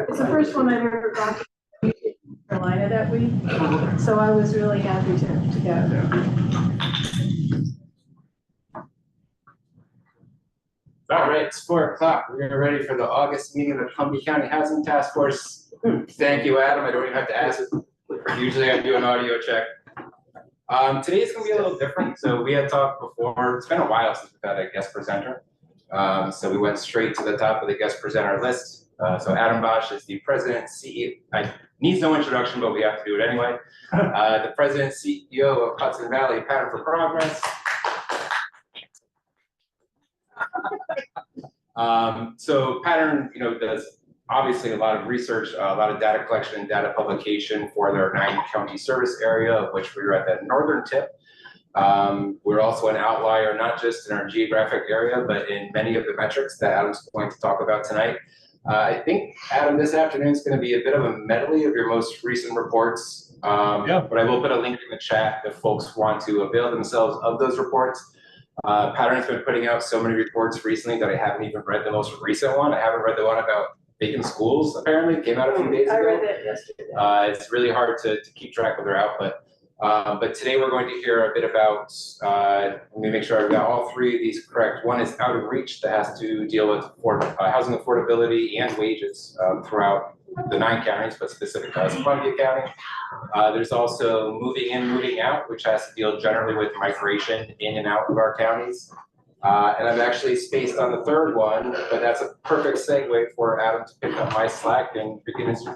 It's the first one I've ever gone to in North Carolina that week, so I was really happy to go. All right, it's 4 o'clock. We're ready for the August meeting of the Columbia County Housing Task Force. Thank you, Adam. I don't even have to ask. Usually I do an audio check. Today's gonna be a little different. So we had talked before, it's been a while since we've had a guest presenter. So we went straight to the top of the guest presenter list. So Adam Bosch is the president, CEO. Needs no introduction, but we have to do it anyway. The president, CEO of Hudson Valley Pattern for Progress. So Pattern, does obviously a lot of research, a lot of data collection and data publication for their 9-county service area, of which we were at the northern tip. We're also an outlier, not just in our geographic area, but in many of the metrics that Adam's going to talk about tonight. I think, Adam, this afternoon is going to be a bit of a medley of your most recent reports. But I will put a link in the chat if folks want to avail themselves of those reports. Pattern has been putting out so many reports recently that I haven't even read the most recent one. I haven't read the one about vacant schools, apparently. It came out a few days ago. I read it yesterday. It's really hard to keep track of their output. But today we're going to hear a bit about, let me make sure I've got all three of these correct. One is out of reach that has to deal with housing affordability and wages throughout the 9 counties, but specific to Columbia County. There's also moving in, moving out, which has to deal generally with migration in and out of our counties. And I've actually spaced on the third one, but that's a perfect segue for Adam to pick up my slack and begin his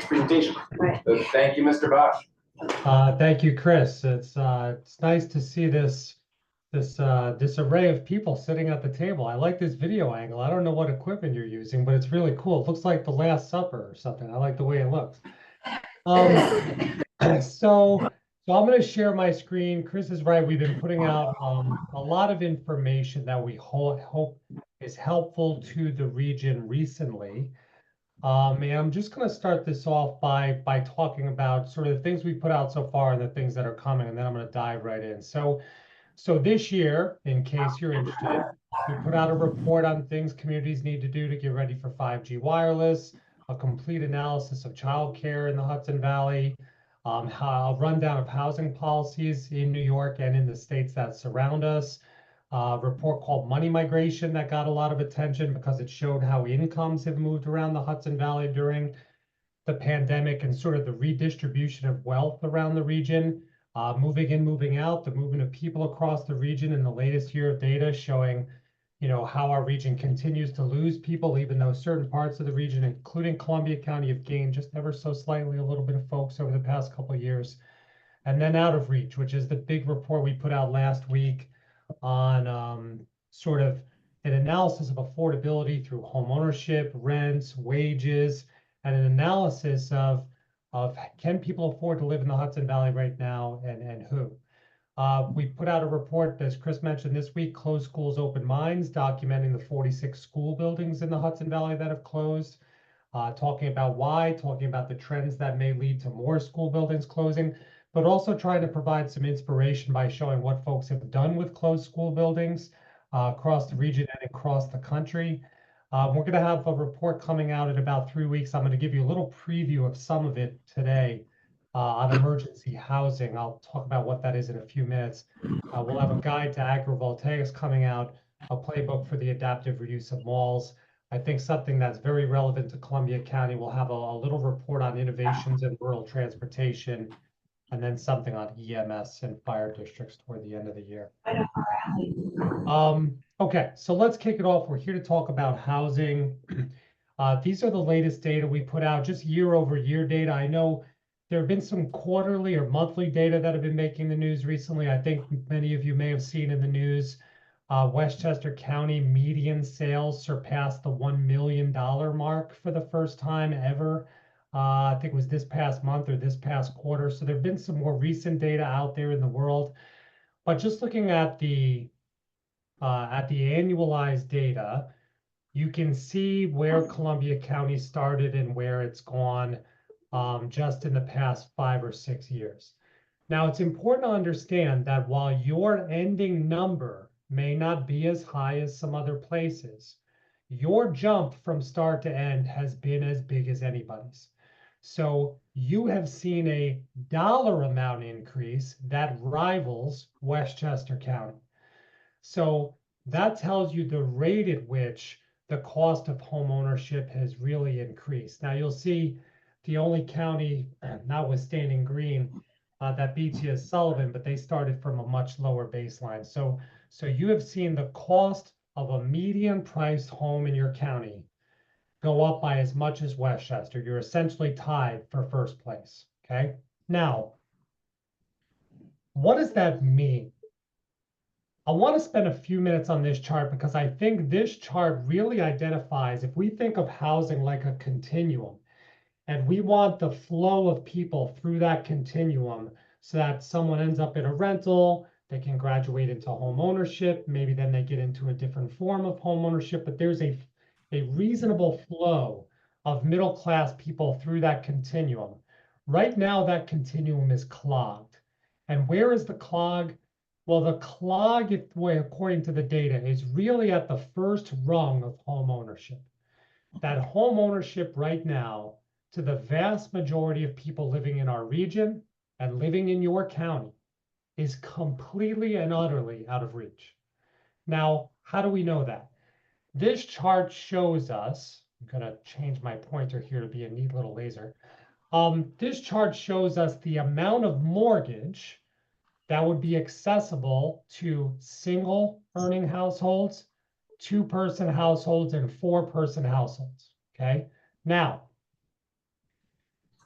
presentation. Right. So thank you, Mr. Bosch. Thank you, Chris. It's nice to see this array of people sitting at the table. I like this video angle. I don't know what equipment you're using, but it's really cool. It looks like The Last Supper or something. I like the way it looks. So I'm going to share my screen. Chris is right. We've been putting out a lot of information that we hope is helpful to the region recently. And I'm just going to start this off by talking about sort of the things we put out so far and the things that are coming, and then I'm going to dive right in. So this year, in case you're interested, we put out a report on things communities need to do to get ready for 5G wireless, a complete analysis of childcare in the Hudson Valley, a rundown of housing policies in New York and in the states that surround us, a report called Money Migration that got a lot of attention because it showed how incomes have moved around the Hudson Valley during the pandemic and sort of the redistribution of wealth around the region, moving in, moving out, the movement of people across the region in the latest year of data showing, how our region continues to lose people, even though certain parts of the region, including Columbia County, have gained just ever so slightly a little bit of folks over the past couple of years. And then out of reach, which is the big report we put out last week on sort of an analysis of affordability through home ownership, rents, wages, and an analysis of can people afford to live in the Hudson Valley right now and who. We put out a report, as Chris mentioned this week, Closed Schools, Open Minds, documenting the 46 school buildings in the Hudson Valley that have closed, talking about why, talking about the trends that may lead to more school buildings closing, but also trying to provide some inspiration by showing what folks have done with closed school buildings across the region and across the country. We're going to have a report coming out in about 3 weeks. I'm going to give you a little preview of some of it today on emergency housing. I'll talk about what that is in a few minutes. We'll have a guide to agrivoltaics coming out, a playbook for the adaptive reuse of malls. I think something that's very relevant to Columbia County. We'll have a little report on innovations in rural transportation, and then something on EMS and fire districts toward the end of the year. Okay, so let's kick it off. We're here to talk about housing. These are the latest data we put out, just year-over-year data. I know there have been some quarterly or monthly data that have been making the news recently. I think many of you may have seen in the news, Westchester County median sales surpassed the $1 million mark for the first time ever. I think it was this past month or this past quarter. So there have been some more recent data out there in the world. But just looking at the annualized data, you can see where Columbia County started and where it's gone just in the past 5 or 6 years. Now, it's important to understand that while your ending number may not be as high as some other places, your jump from start to end has been as big as anybody's. So you have seen a dollar amount increase that rivals Westchester County. So that tells you the rate at which the cost of home ownership has really increased. Now you'll see the only county, notwithstanding Green, that beats you is Sullivan, but they started from a much lower baseline. So you have seen the cost of a median priced home in your county go up by as much as Westchester. You're essentially tied for first place. Okay. Now, what does that mean? I want to spend a few minutes on this chart because I think this chart really identifies, if we think of housing like a continuum, and we want the flow of people through that continuum so that someone ends up in a rental, they can graduate into home ownership, maybe then they get into a different form of home ownership, but there's a reasonable flow of middle-class people through that continuum. Right now, that continuum is clogged. And where is the clog? Well, the clog, according to the data, is really at the first rung of home ownership. That home ownership right now, to the vast majority of people living in our region and living in your county, is completely and utterly out of reach. Now, how do we know that? This chart shows us, I'm going to change my pointer here to be a neat little laser. This chart shows us the amount of mortgage that would be accessible to single earning households, two-person households, and four-person households. Okay. Now,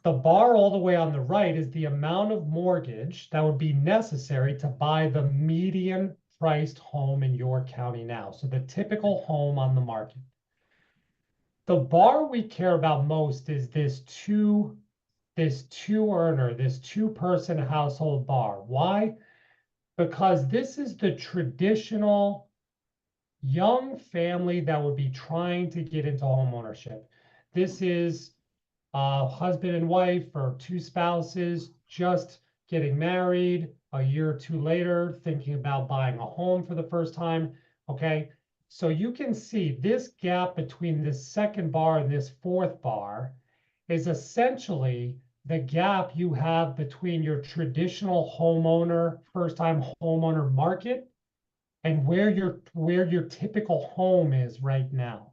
the bar all the way on the right is the amount of mortgage that would be necessary to buy the median priced home in your county now. So the typical home on the market. The bar we care about most is this two-person household bar. Why? Because this is the traditional young family that would be trying to get into home ownership. This is husband and wife or two spouses just getting married, a year or two later, thinking about buying a home for the first time. Okay, so you can see this gap between this second bar and this fourth bar is essentially the gap you have between your traditional homeowner, first-time homeowner market and where your typical home is right now.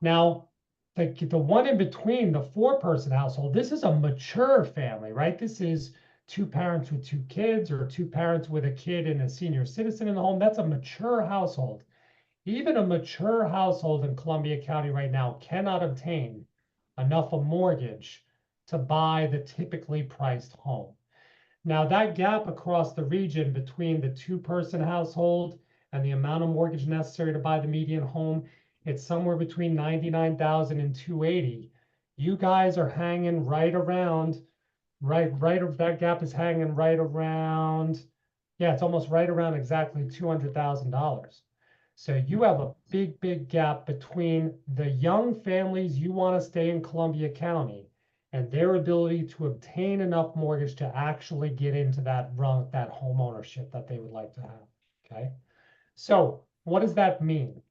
Now, the one in between, the four-person household, this is a mature family, right? This is two parents with two kids or two parents with a kid and a senior citizen in the home. That's a mature household. Even a mature household in Columbia County right now cannot obtain enough a mortgage to buy the typically priced home. Now, that gap across the region between the two-person household and the amount of mortgage necessary to buy the median home, it's somewhere between 99,000 and 280. You guys are hanging right around, that gap is hanging right around, yeah, it's almost right around exactly $200,000. So you have a big gap between the young families you want to stay in Columbia County and their ability to obtain enough mortgage to actually get into that home ownership that they would like to have. Okay. So what does that mean?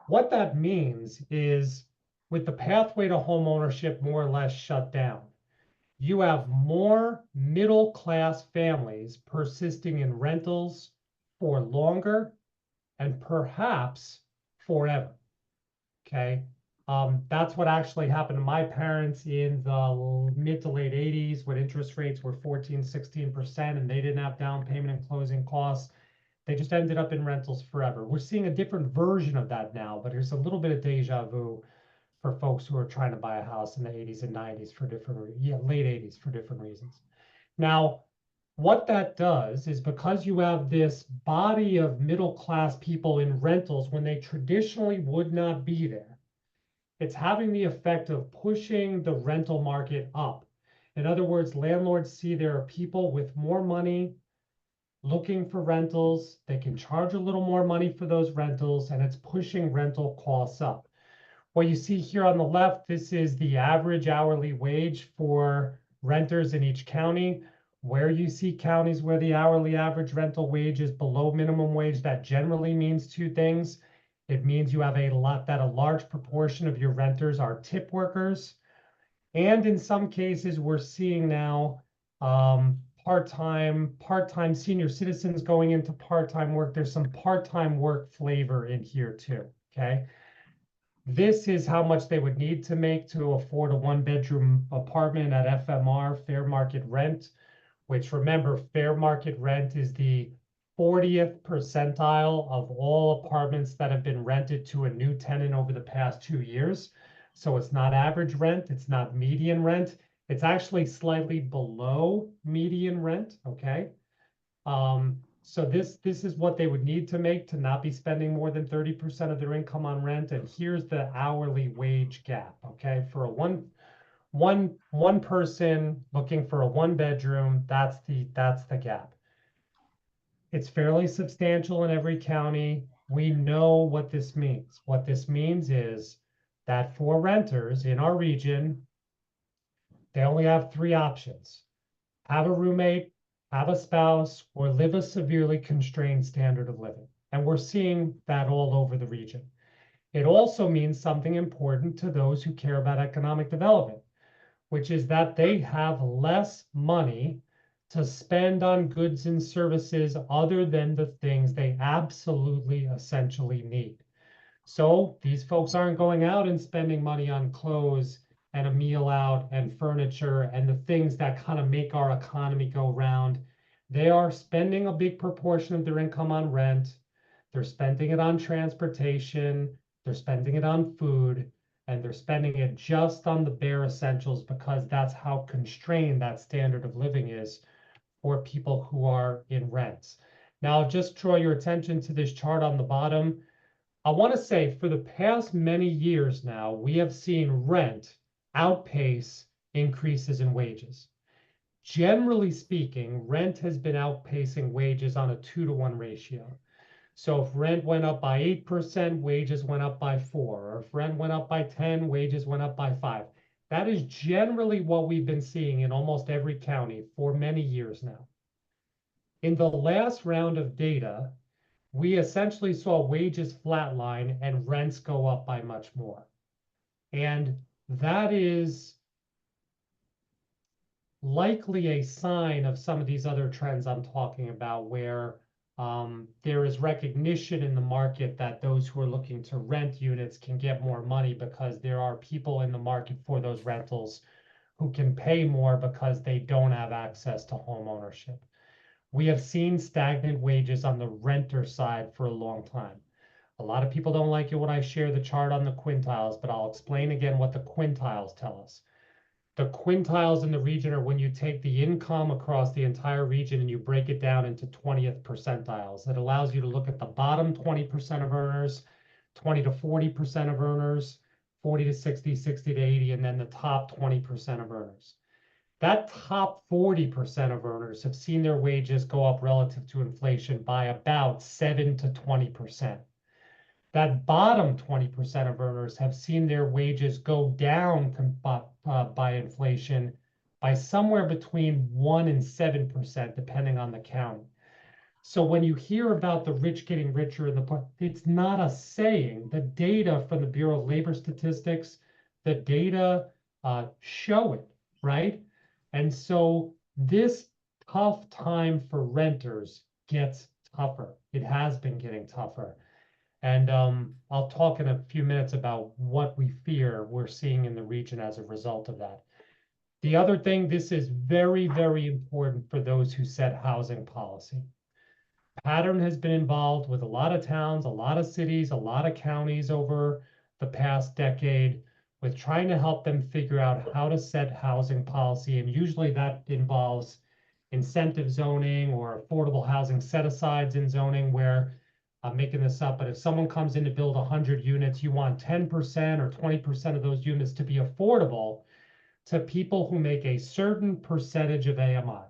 What that means is with the pathway to home ownership more or less shut down, you have more middle-class families persisting in rentals for longer and perhaps forever. Okay. That's what actually happened to my parents in the mid to late 80s when interest rates were 14, 16%, and they didn't have down payment and closing costs. They just ended up in rentals forever. We're seeing a different version of that now, but there's a little bit of deja vu for folks who are trying to buy a house in the 80s and 90s for late 80s for different reasons. Now, what that does is because you have this body of middle-class people in rentals when they traditionally would not be there, it's having the effect of pushing the rental market up. In other words, landlords see there are people with more money looking for rentals. They can charge a little more money for those rentals, and it's pushing rental costs up. What you see here on the left, this is the average hourly wage for renters in each county. Where you see counties where the hourly average rental wage is below minimum wage, that generally means two things. It means you have a large proportion of your renters are tip workers. And in some cases, we're seeing now part-time senior citizens going into part-time work. There's some part-time work flavor in here too, okay? This is how much they would need to make to afford a one-bedroom apartment at FMR, fair market rent, which, remember, fair market rent is the 40th percentile of all apartments that have been rented to a new tenant over the past 2 years. So it's not average rent, it's not median rent, it's actually slightly below median rent, okay? So this is what they would need to make to not be spending more than 30% of their income on rent. And here's the hourly wage gap, okay? For a one person looking for a one bedroom, that's the gap. It's fairly substantial in every county. We know what this means. What this means is that for renters in our region, they only have 3 options: have a roommate, have a spouse, or live a severely constrained standard of living. And we're seeing that all over the region. It also means something important to those who care about economic development, which is that they have less money to spend on goods and services other than the things they absolutely essentially need. So these folks aren't going out and spending money on clothes and a meal out and furniture and the things that kind of make our economy go round. They are spending a big proportion of their income on rent. They're spending it on transportation. They're spending it on food. And they're spending it just on the bare essentials because that's how constrained that standard of living is for people who are in rents. Now, just draw your attention to this chart on the bottom. I want to say for the past many years now, we have seen rent outpace increases in wages. Generally speaking, rent has been outpacing wages on a 2-to-1 ratio. So if rent went up by 8%, wages went up by 4. Or if rent went up by 10, wages went up by 5. That is generally what we've been seeing in almost every county for many years now. In the last round of data, we essentially saw wages flatline and rents go up by much more. And that is likely a sign of some of these other trends I'm talking about, where there is recognition in the market that those who are looking to rent units can get more money because there are people in the market for those rentals who can pay more because they don't have access to home ownership. We have seen stagnant wages on the renter side for a long time. A lot of people don't like it when I share the chart on the quintiles, but I'll explain again what the quintiles tell us. The quintiles in the region are when you take the income across the entire region and you break it down into 20th percentiles. It allows you to look at the bottom 20% of earners, 20 to 40% of earners, 40 to 60, 60 to 80, and then the top 20% of earners. That top 40% of earners have seen their wages go up relative to inflation by about 7 to 20%. That bottom 20% of earners have seen their wages go down by inflation by somewhere between 1 and 7%, depending on the county. So when you hear about the rich getting richer in the poor, it's not a saying. The data from the Bureau of Labor Statistics, the data show it, right? And so this tough time for renters gets tougher. It has been getting tougher. And I'll talk in a few minutes about what we fear we're seeing in the region as a result of that. The other thing, this is very, very important for those who set housing policy. Pattern has been involved with a lot of towns, a lot of cities, a lot of counties over the past decade with trying to help them figure out how to set housing policy. And usually that involves incentive zoning or affordable housing set-asides in zoning, where I'm making this up, but if someone comes in to build 100 units, you want 10% or 20% of those units to be affordable to people who make a certain percentage of AMI.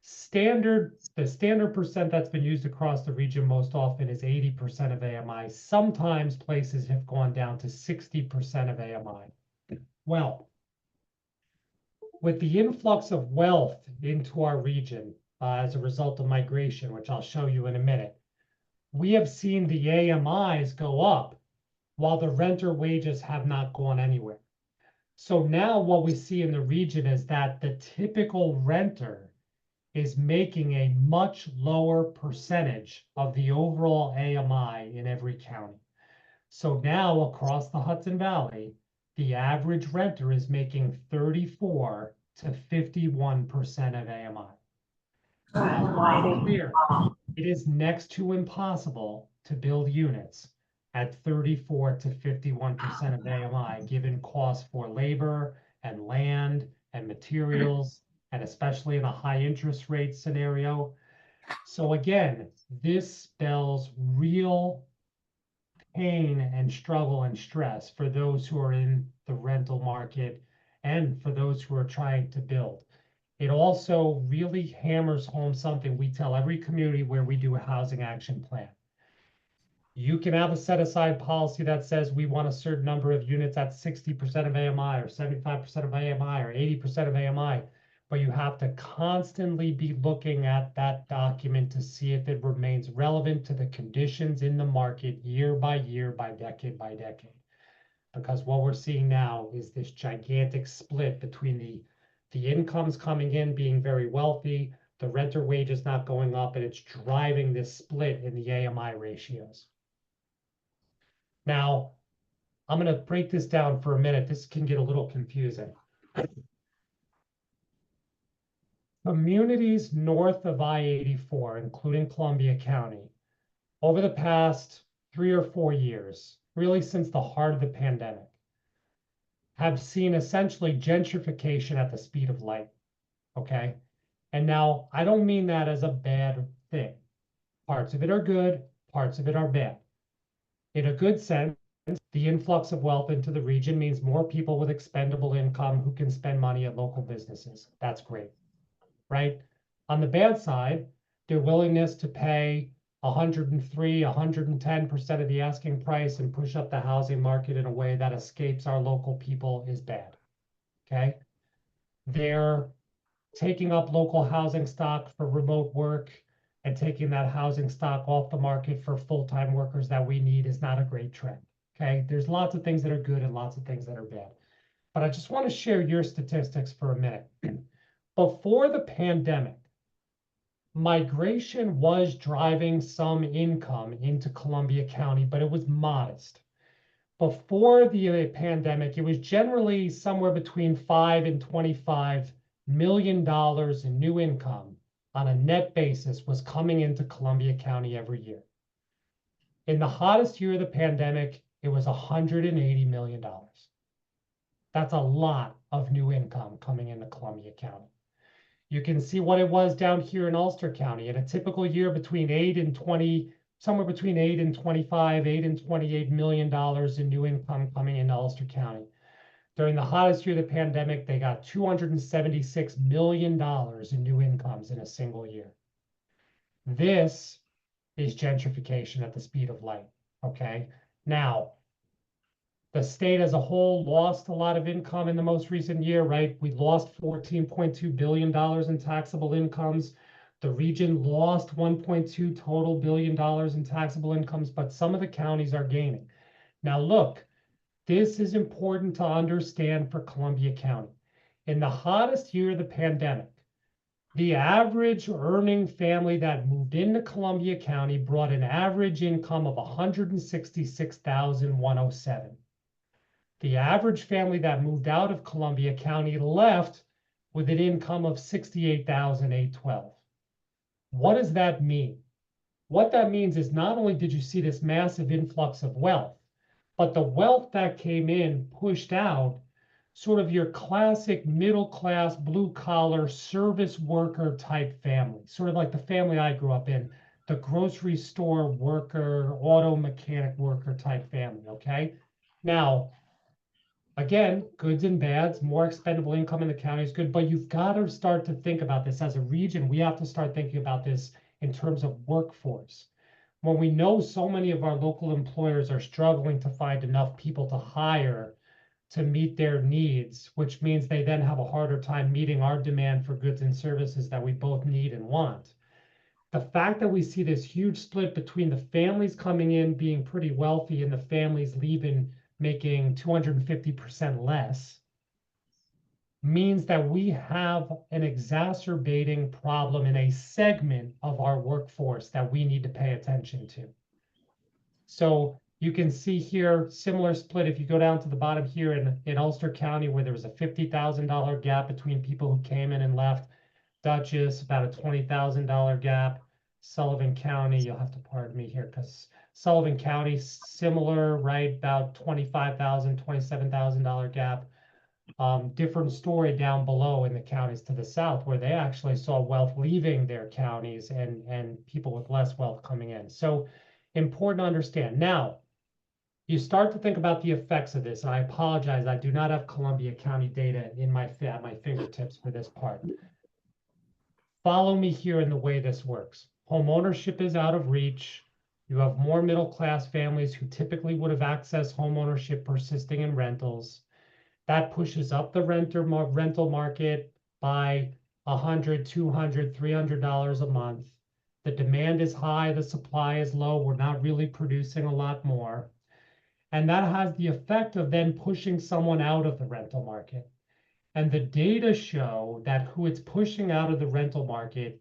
The standard percent that's been used across the region most often is 80% of AMI. Sometimes places have gone down to 60% of AMI. Well, with the influx of wealth into our region as a result of migration, which I'll show you in a minute, we have seen the AMIs go up while the renter wages have not gone anywhere. So now what we see in the region is that the typical renter is making a much lower percentage of the overall AMI in every county. So now across the Hudson Valley, the average renter is making 34 to 51% of AMI. Now, to be clear, it is next to impossible to build units at 34 to 51% of AMI, given costs for labor and land and materials, and especially in a high interest rate scenario. So again, this spells real pain and struggle and stress for those who are in the rental market and for those who are trying to build. It also really hammers home something we tell every community where we do a housing action plan. You can have a set aside policy that says we want a certain number of units at 60% of AMI or 75% of AMI or 80% of AMI, but you have to constantly be looking at that document to see if it remains relevant to the conditions in the market year by year, by decade. Because what we're seeing now is this gigantic split between the incomes coming in being very wealthy, the renter wages not going up, and it's driving this split in the AMI ratios. Now, I'm going to break this down for a minute. This can get a little confusing. Communities north of I-84, including Columbia County, over the past 3 or 4 years, really since the heart of the pandemic, have seen essentially gentrification at the speed of light, okay? And now, I don't mean that as a bad thing. Parts of it are good, parts of it are bad. In a good sense, the influx of wealth into the region means more people with expendable income who can spend money at local businesses. That's great, right? On the bad side, their willingness to pay 103, 110% of the asking price and push up the housing market in a way that escapes our local people is bad, okay? They're taking up local housing stock for remote work and taking that housing stock off the market for full-time workers that we need is not a great trend, okay? There's lots of things that are good and lots of things that are bad. But I just want to share your statistics for a minute. Before the pandemic, migration was driving some income into Columbia County, but it was modest. Before the pandemic, it was generally somewhere between $5 and $25 million in new income on a net basis was coming into Columbia County every year. In the hottest year of the pandemic, it was $180 million. That's a lot of new income coming into Columbia County. You can see what it was down here in Ulster County in a typical year between 8 and 20, somewhere between 8 and 25, 8 and $28 million in new income coming into Ulster County. During the hottest year of the pandemic, they got $276 million in new incomes in a single year. This is gentrification at the speed of light, okay? Now, the state as a whole lost a lot of income in the most recent year, right? We lost $14.2 billion in taxable incomes. The region lost $1.2 total billion in taxable incomes, but some of the counties are gaining. Now, look, this is important to understand for Columbia County. In the hottest year of the pandemic, the average earning family that moved into Columbia County brought an average income of $166,107. The average family that moved out of Columbia County left with an income of $68,812. What does that mean? What that means is not only did you see this massive influx of wealth, but the wealth that came in pushed out sort of your classic middle class, blue collar, service worker type family, sort of like the family I grew up in, the grocery store worker, auto mechanic worker type family, okay? Now, again, goods and bads, more expendable income in the county is good, but you've got to start to think about this as a region. We have to start thinking about this in terms of workforce. When we know so many of our local employers are struggling to find enough people to hire to meet their needs, which means they then have a harder time meeting our demand for goods and services that we both need and want. the fact that we see this huge split between the families coming in being pretty wealthy and the families leaving making 250% less means that we have an exacerbating problem in a segment of our workforce that we need to pay attention to. So you can see here, similar split if you go down to the bottom here in Ulster County, where there was a $50,000 gap between people who came in and left. Dutchess, about a $20,000 gap. Sullivan County, you'll have to pardon me here because Sullivan County, similar, right? About $25,000, $27,000 gap. Different story down below in the counties to the south, where they actually saw wealth leaving their counties and people with less wealth coming in. So important to understand. Now, you start to think about the effects of this, and I apologize, I do not have Columbia County data in at my fingertips for this part. Follow me here in the way this works. Home ownership is out of reach. You have more middle-class families who typically would have accessed home ownership persisting in rentals. That pushes up the rental market by $100, $200, $300 a month. The demand is high, the supply is low. We're not really producing a lot more. And that has the effect of then pushing someone out of the rental market. And the data show that who it's pushing out of the rental market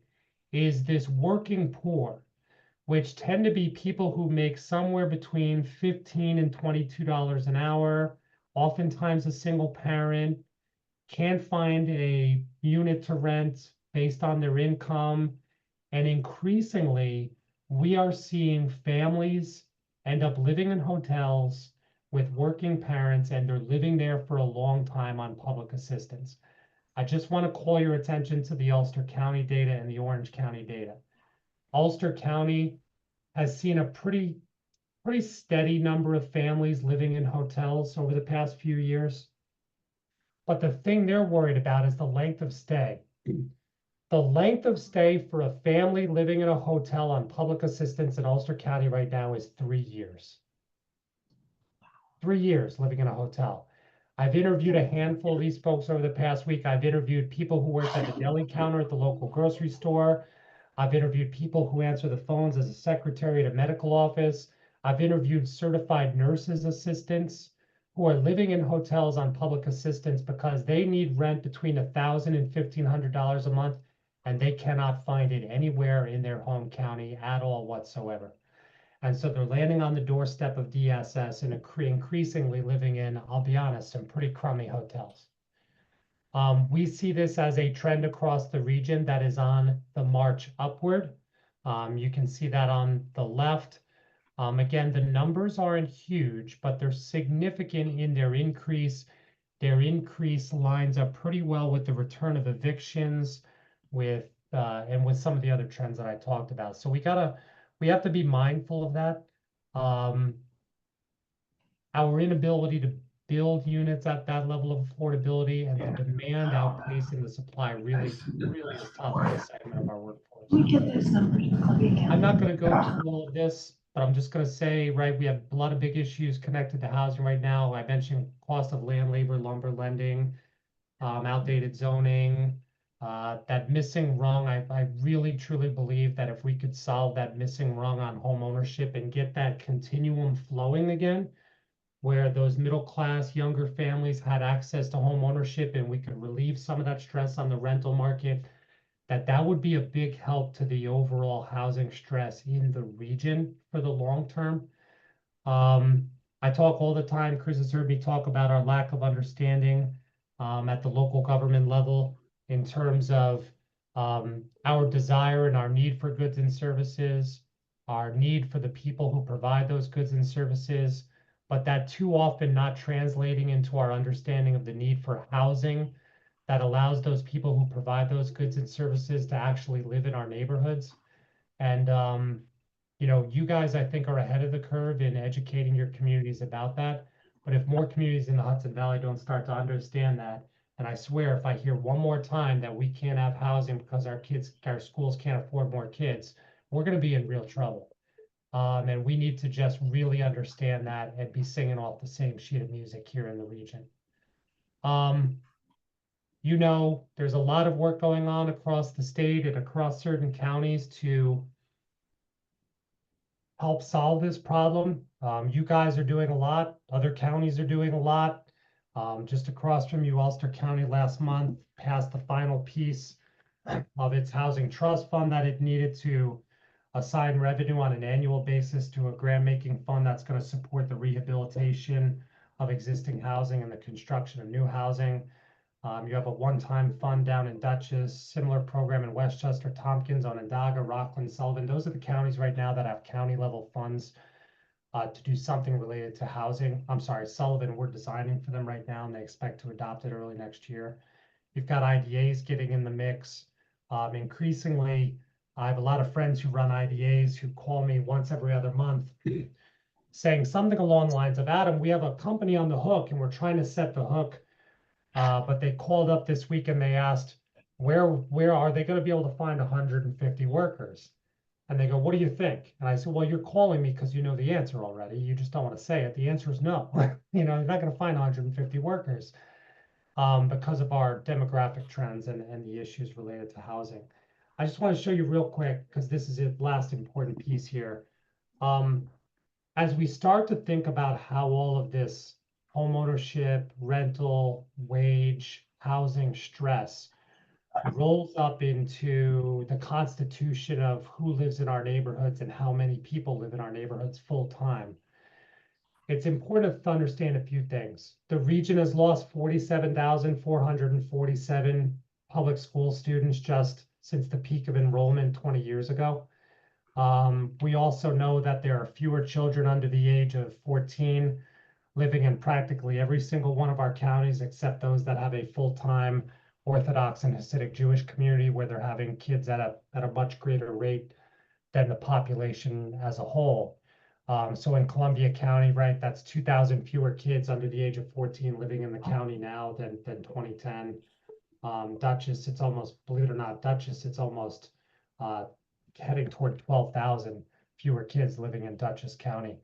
is this working poor, which tend to be people who make somewhere between $15 and $22 an hour, oftentimes a single parent, can't find a unit to rent based on their income. And increasingly, we are seeing families end up living in hotels with working parents, and they're living there for a long time on public assistance. I just want to call your attention to the Ulster County data and the Orange County data. Ulster County has seen a pretty steady number of families living in hotels over the past few years. But the thing they're worried about is the length of stay. The length of stay for a family living in a hotel on public assistance in Ulster County right now is 3 years. 3 years living in a hotel. I've interviewed a handful of these folks over the past week. I've interviewed people who work at the deli counter at the local grocery store. I've interviewed people who answer the phones as a secretary at a medical office. I've interviewed certified nurses assistants who are living in hotels on public assistance because they need rent between $1,000 and $1,500 a month, and they cannot find it anywhere in their home county at all whatsoever. And so they're landing on the doorstep of DSS and increasingly living in, I'll be honest, some pretty crummy hotels. We see this as a trend across the region that is on the march upward. You can see that on the left. Again, the numbers aren't huge, but they're significant in their increase. Their increase lines up pretty well with the return of evictions, and with some of the other trends that I talked about. So we have to be mindful of that. Our inability to build units at that level of affordability and the demand outpacing the supply really is tough for this segment of our workforce. We get those numbers from Columbia County. I'm not going to go through all of this, but I'm just going to say, right, we have a lot of big issues connected to housing right now. I mentioned cost of land, labor, lumber, lending, outdated zoning, that missing rung. I really truly believe that if we could solve that missing rung on home ownership and get that continuum flowing again, where those middle class younger families had access to home ownership and we could relieve some of that stress on the rental market, that would be a big help to the overall housing stress in the region for the long term. I talk all the time, Chris has heard me talk about our lack of understanding at the local government level in terms of our desire and our need for goods and services, our need for the people who provide those goods and services, but that too often not translating into our understanding of the need for housing that allows those people who provide those goods and services to actually live in our neighborhoods. And, you know, you guys, I think, are ahead of the curve in educating your communities about that. But if more communities in the Hudson Valley don't start to understand that, and I swear, if I hear one more time that we can't have housing because our schools can't afford more kids, we're going to be in real trouble. And we need to just really understand that and be singing off the same sheet of music here in the region. You know, there's a lot of work going on across the state and across certain counties to help solve this problem. You guys are doing a lot. Other counties are doing a lot. Just across from you, Ulster County last month passed the final piece of its housing trust fund that it needed to assign revenue on an annual basis to a grant-making fund that's going to support the rehabilitation of existing housing and the construction of new housing. You have a one-time fund down in Dutchess, similar program in Westchester, Tompkins, Onondaga, Rockland, Sullivan. Those are the counties right now that have county level funds to do something related to housing. I'm sorry, Sullivan, we're designing for them right now and they expect to adopt it early next year. You've got IDAs getting in the mix. Increasingly, I have a lot of friends who run IDAs who call me once every other month saying something along the lines of, Adam, we have a company on the hook and we're trying to set the hook. But they called up this week and they asked, where are they going to be able to find 150 workers? And they go, what do you think? And I said, well, you're calling me because you know the answer already. You just don't want to say it. The answer is no. You know, you're not going to find 150 workers because of our demographic trends and the issues related to housing. I just want to show you real quick, because this is the last important piece here. As we start to think about how all of this homeownership, rental, wage, housing stress rolls up into the constitution of who lives in our neighborhoods and how many people live in our neighborhoods full time. It's important to understand a few things. The region has lost 47,447 public school students just since the peak of enrollment 20 years ago. We also know that there are fewer children under the age of 14 living in practically every single one of our counties, except those that have a full-time Orthodox and Hasidic Jewish community where they're having kids at a much greater rate than the population as a whole. So in Columbia County, right, that's 2,000 fewer kids under the age of 14 living in the county now than 2010. Dutchess, it's almost, believe it or not, Dutchess, it's almost heading toward 12,000 fewer kids living in Dutchess County.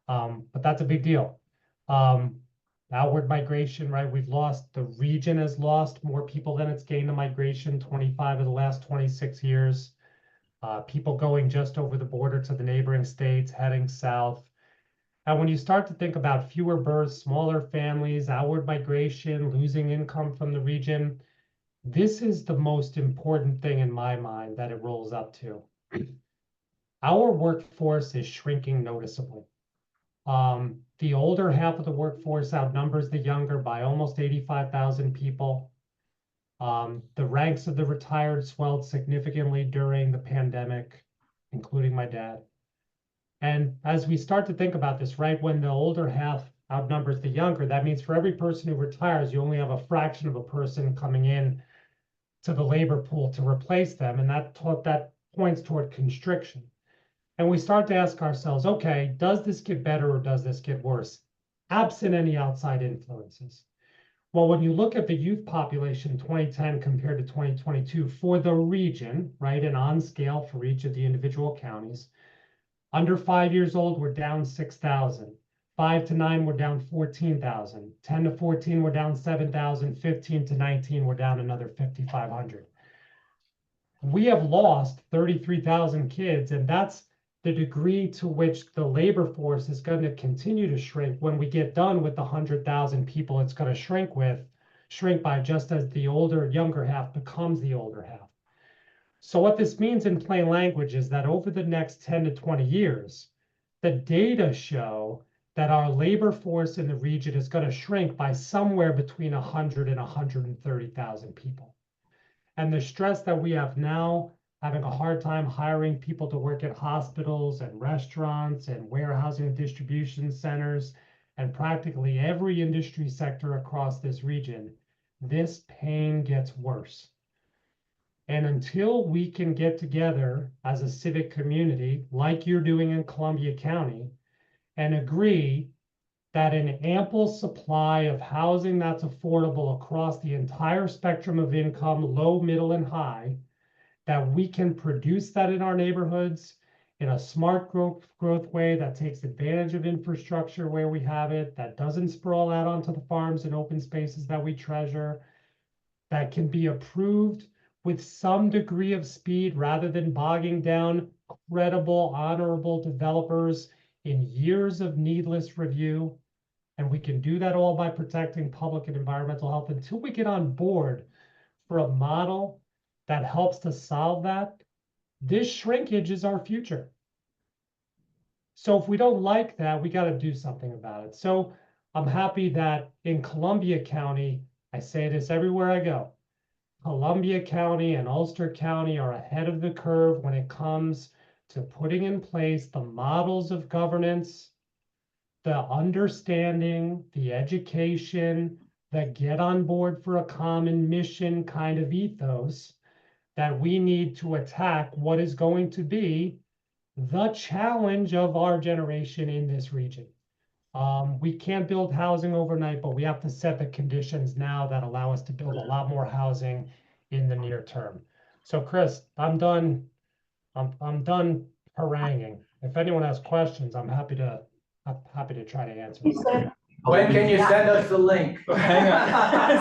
But that's a big deal. Outward migration, right? The region has lost more people than it's gained in migration, 25 of the last 26 years. People going just over the border to the neighboring states, heading south. And when you start to think about fewer births, smaller families, outward migration, losing income from the region, this is the most important thing in my mind that it rolls up to. Our workforce is shrinking noticeably. The older half of the workforce outnumbers the younger by almost 85,000 people. The ranks of the retired swelled significantly during the pandemic, including my dad. And as we start to think about this, right, when the older half outnumbers the younger, that means for every person who retires, you only have a fraction of a person coming in to the labor pool to replace them. And that points toward constriction. And we start to ask ourselves, okay, does this get better or does this get worse? Absent any outside influences. Well, when you look at the youth population 2010 compared to 2022 for the region, right, and on scale for each of the individual counties, under 5 years old, we're down 6,000. 5 to 9, we're down 14,000. 10 to 14, we're down 7,000. 15 to 19, we're down another 5,500. We have lost 33,000 kids, and that's the degree to which the labor force is going to continue to shrink. When we get done with the 100,000 people it's going to shrink by, just as the younger half becomes the older half. So what this means in plain language is that over the next 10 to 20 years, the data show that our labor force in the region is going to shrink by somewhere between 100 and 130,000 people. And the stress that we have now, having a hard time hiring people to work at hospitals and restaurants and warehousing and distribution centers and practically every industry sector across this region, this pain gets worse. And until we can get together as a civic community, like you're doing in Columbia County, and agree that an ample supply of housing that's affordable across the entire spectrum of income, low, middle, and high, that we can produce that in our neighborhoods in a smart growth way that takes advantage of infrastructure where we have it, that doesn't sprawl out onto the farms and open spaces that we treasure, that can be approved with some degree of speed rather than bogging down credible, honorable developers in years of needless review. And we can do that all by protecting public and environmental health until we get on board for a model that helps to solve that. This shrinkage is our future. So if we don't like that, we got to do something about it. So I'm happy that in Columbia County, I say this everywhere I go, Columbia County and Ulster County are ahead of the curve when it comes to putting in place the models of governance, the understanding, the education, the get on board for a common mission kind of ethos that we need to attack what is going to be the challenge of our generation in this region. We can't build housing overnight, but we have to set the conditions now that allow us to build a lot more housing in the near term. So Chris, I'm done. I'm done haranguing. If anyone has questions, I'm happy to try to answer. You said, When can you send us the link? Hang on.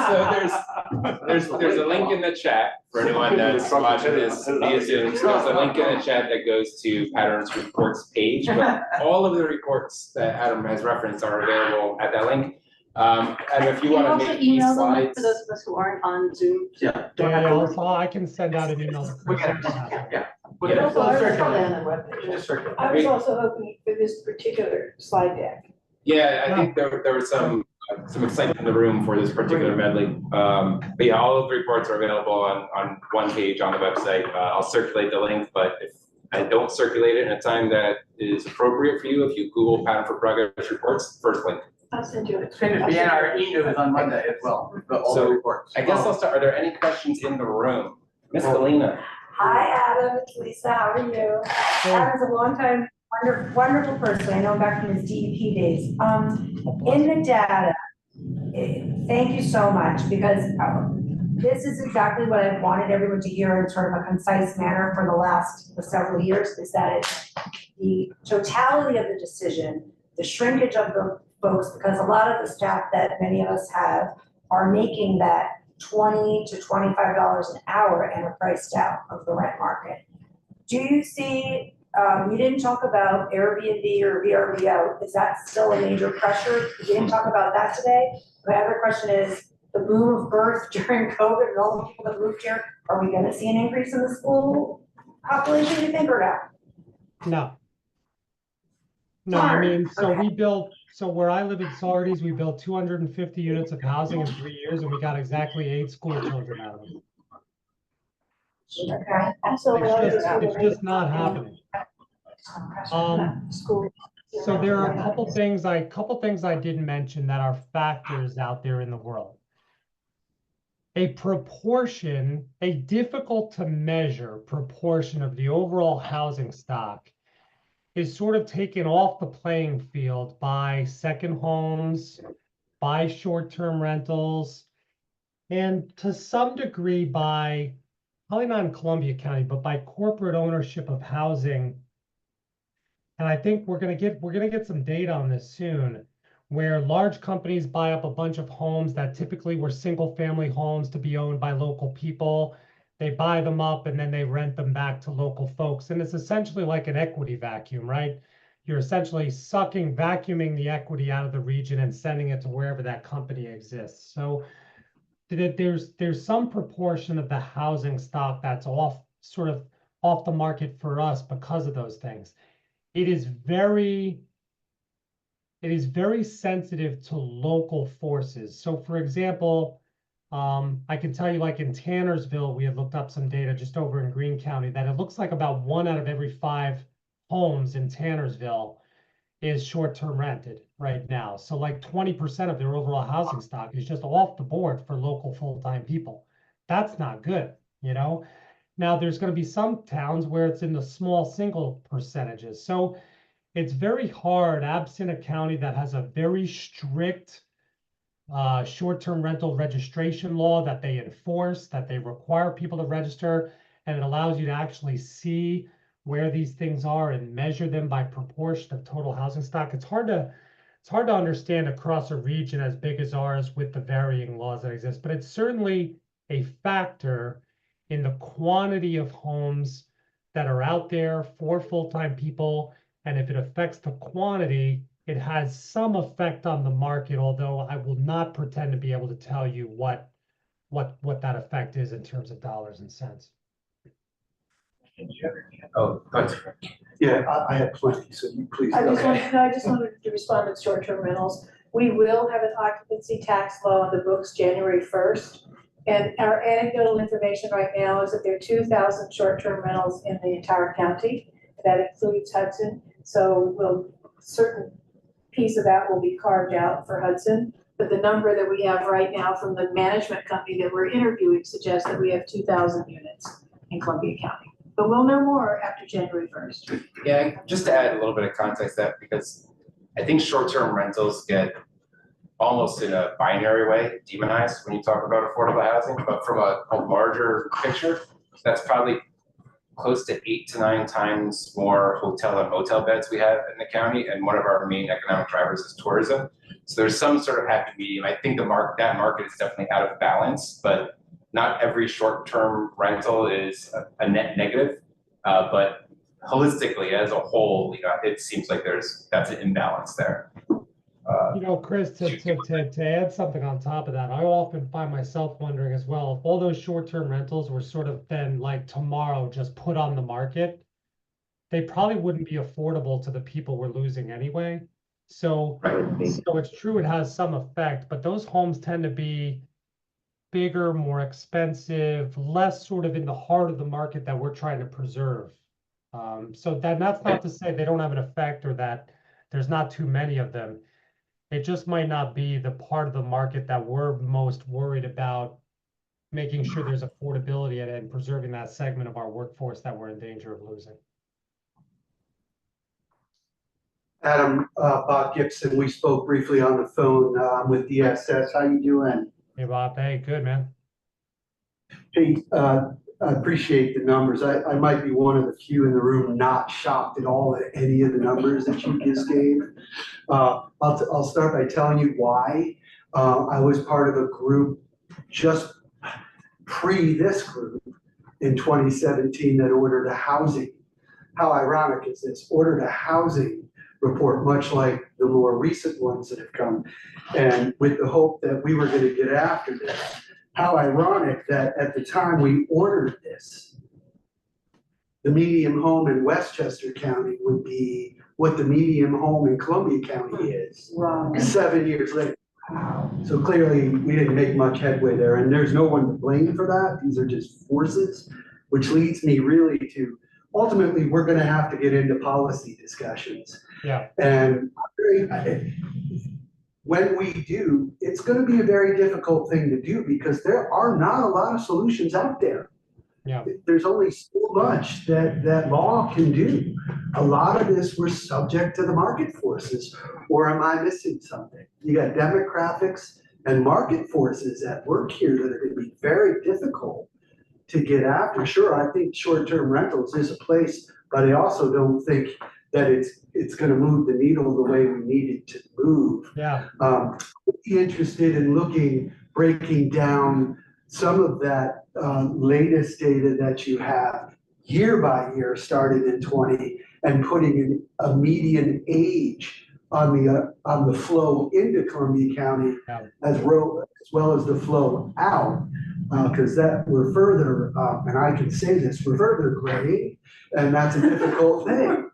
So there's a link in the chat for anyone that's watching this via Zoom. So there's a link in the chat that goes to Pattern's reports page, but all of the reports that Adam has referenced are available at that link. And if you Can you want to also make these email them slides. for those of us who aren't on Zoom? Yeah. Also, I can send out an email to We Chris. got it. but Yeah. also I was Circulate. on the webpage. Just circulate. I was also hoping for this particular slide deck. Yeah, I think there was some excitement in the room for this particular medley. But yeah, all of the reports are available on one page on the website. I'll circulate the link, but if I don't circulate it in a time that is appropriate for you, if you Google Pattern for Progress Reports, first link. I'll send you it. It's going to be in our e-news on Monday as well, all the So, reports. I guess I'll start. Are there any questions in the room? Miss Galena? Hi, Adam. It's Lisa. How are you? Adam's a longtime, wonderful person. I know him back from his DEP days. In the data, thank you so much because this is exactly what I've wanted everyone to hear in sort of a concise manner for the last several years, is that it's the totality of the decision, the shrinkage of the folks, because a lot of the staff that many of us have are making that $20 to $25 an hour and are priced out of the rent market. Do you see, you didn't talk about Airbnb or VRBO, is that still a major pressure? You didn't talk about that today. My other question is, the boom of birth during COVID and all the people that moved here, are we gonna see an increase in the school population, you think, or not? No. No, I mean, so we built, so where I live in Sardi's, we built 250 units of housing in 3 years and we got exactly 8 school children out of it. Okay. So It's just not happening. School. So there are a couple things I didn't mention that are factors out there in the world. A proportion, a difficult to measure proportion of the overall housing stock is sort of taken off the playing field by second homes, by short-term rentals, and to some degree by, probably not in Columbia County, but by corporate ownership of housing. And I think we're gonna get some data on this soon, where large companies buy up a bunch of homes that typically were single-family homes to be owned by local people. They buy them up and then they rent them back to local folks. And it's essentially like an equity vacuum, right? You're essentially vacuuming the equity out of the region and sending it to wherever that company exists. So there's some proportion of the housing stock that's sort of off the market for us because of those things. It is very sensitive to local forces. So for example, I can tell you, like in Tannersville, we had looked up some data just over in Greene County that it looks like about 1 out of every 5 homes in Tannersville is short-term rented right now. So like 20% of their overall housing stock is just off the board for local full-time people. That's not good, you know? Now there's going to be some towns where it's in the small single percentages. So it's very hard, absent a county that has a very strict short-term rental registration law that they enforce, that they require people to register, and it allows you to actually see where these things are and measure them by proportion of total housing stock. It's hard to understand across a region as big as ours with the varying laws that exist, but it's certainly a factor in the quantity of homes that are out there for full-time people. And if it affects the quantity, it has some effect on the market, although I will not pretend to be able to tell you what that effect is in terms of dollars and cents. Oh, that's Yeah, I had plenty, so you please. I just go. wanted, no, I just wanted to respond to short-term rentals. We will have an occupancy tax law on the books January 1st. And our anecdotal information right now is that there are 2,000 short-term rentals in the entire county. That includes Hudson. So certain piece of that will be carved out for Hudson. But the number that we have right now from the management company that we're interviewing suggests that we have 2,000 units in Columbia County. But we'll know more after January 1st. Yeah, just to add a little bit of context to that, because I think short-term rentals get almost in a binary way demonized when you talk about affordable housing, but from a larger picture, that's probably close to 8 to 9 times more hotel and motel beds we have in the county, and one of our main economic drivers is tourism. So there's some sort of happy medium. I think that market is definitely out of balance, but not every short-term rental is a net negative, but holistically as a whole, it seems like that's an imbalance there. Chris, to add something on top of that, I often find myself wondering as well, if all those short-term rentals were sort of then like tomorrow just put on the market, they probably wouldn't be affordable to the people we're losing anyway. So it's true it has some effect, but those homes tend to be bigger, more expensive, less sort of in the heart of the market that we're trying to preserve. So that's not to say they don't have an effect or that there's not too many of them. It just might not be the part of the market that we're most worried about making sure there's affordability and preserving that segment of our workforce that we're in danger of losing. Adam, Bob Gibson, we spoke briefly on the phone with DSS. How you doing? Hey, Bob. Hey, good, man. Hey, I appreciate the numbers. I might be one of the few in the room not shocked at all at any of the numbers that you just gave. I'll start by telling you why. I was part of a group just pre this group in 2017 that ordered a housing. How ironic is this? Ordered a housing report, much like the more recent ones that have come, and with the hope that we were going to get after this. How ironic that at the time we ordered this, the median home in Westchester County would be what the median home in Columbia County is. Wow. 7 years later. So clearly we didn't make much headway there, and there's no one to blame for that. These are just forces, which leads me really to ultimately we're going to have to get into policy discussions. Yeah. And when we do, it's going to be a very difficult thing to do because there are not a lot of solutions out there. Yeah. There's only so much that law can do. A lot of this we're subject to the market forces, or am I missing something? You got demographics and market forces at work here that are going to be very difficult to get after. Sure, I think short-term rentals is a place, but I also don't think that it's going to move the needle the way we need it to move. Yeah. Be interested in breaking down some of that latest data that you have year by year, started in 20, and putting in a median age on the flow into Columbia County, Yeah. as well as the flow out, because that we're further, and I can say this, we're further grading, and that's a difficult thing.